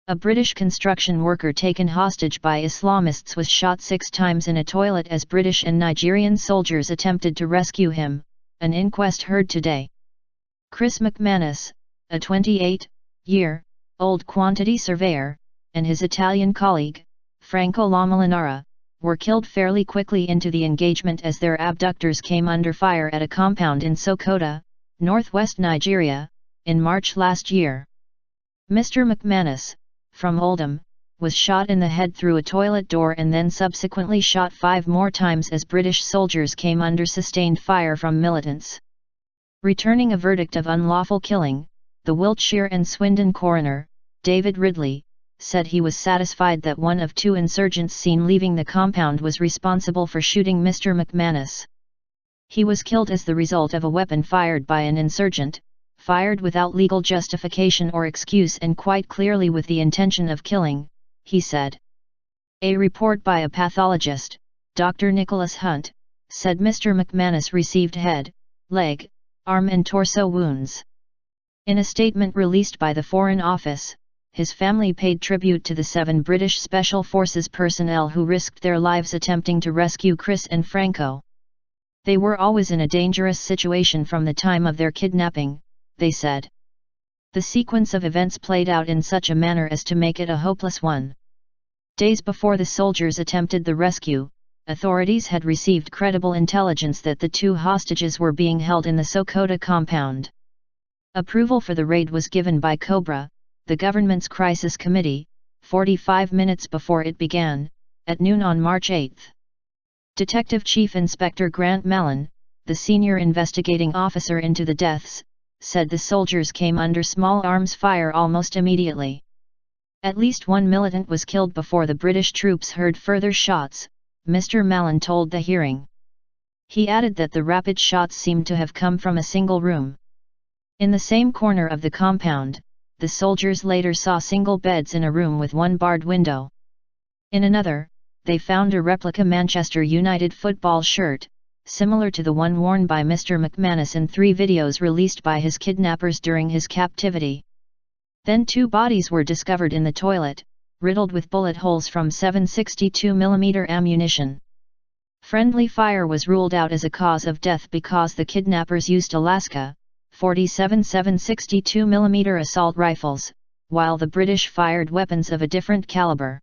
A British construction worker taken hostage by Islamists was shot 6 times in a toilet as British and Nigerian soldiers attempted to rescue him, an inquest heard today. Chris McManus, a 28-year-old quantity surveyor, and his Italian colleague, Franco Lamolinara, were killed fairly quickly into the engagement as their abductors came under fire at a compound in Sokota, northwest Nigeria, in March last year. Mr McManus, from Oldham, was shot in the head through a toilet door and then subsequently shot 5 more times as British soldiers came under sustained fire from militants. Returning a verdict of unlawful killing, the Wiltshire and Swindon coroner, David Ridley, said he was satisfied that one of 2 insurgents seen leaving the compound was responsible for shooting Mr McManus. He was killed as the result of a weapon fired by an insurgent, fired without legal justification or excuse and quite clearly with the intention of killing, he said. A report by a pathologist, Dr. Nicholas Hunt, said Mr McManus received head, leg, arm and torso wounds. In a statement released by the Foreign Office, his family paid tribute to the 7 British Special Forces personnel who risked their lives attempting to rescue Chris and Franco. They were always in a dangerous situation from the time of their kidnapping, they said. The sequence of events played out in such a manner as to make it a hopeless one. Days before the soldiers attempted the rescue, authorities had received credible intelligence that the 2 hostages were being held in the Sokota compound. Approval for the raid was given by COBRA, the government's crisis committee, 45 minutes before it began, at noon on March 8. Detective Chief Inspector Grant Mallon, the senior investigating officer into the deaths, said the soldiers came under small arms fire almost immediately. At least 1 militant was killed before the British troops heard further shots, Mr. Mallon told the hearing. He added that the rapid shots seemed to have come from a single room. In the same corner of the compound, the soldiers later saw single beds in a room with 1 barred window. In another, they found a replica Manchester United football shirt, similar to the one worn by Mr. McManus in 3 videos released by his kidnappers during his captivity. Then 2 bodies were discovered in the toilet, riddled with bullet holes from 7.62mm ammunition. Friendly fire was ruled out as a cause of death because the kidnappers used Alaska, 47 7.62mm assault rifles, while the British fired weapons of a different caliber.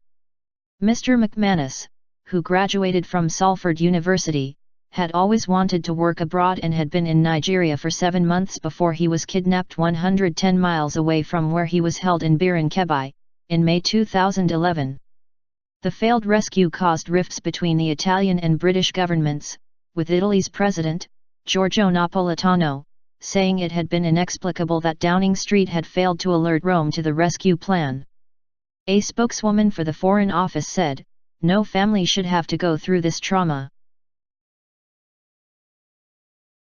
Mr. McManus, who graduated from Salford University, had always wanted to work abroad and had been in Nigeria for 7 months before he was kidnapped 110 miles away from where he was held in Birin Kebbi, in May 2011. The failed rescue caused rifts between the Italian and British governments, with Italy's president, Giorgio Napolitano, saying it had been inexplicable that Downing Street had failed to alert Rome to the rescue plan. A spokeswoman for the Foreign Office said, "No family should have to go through this trauma.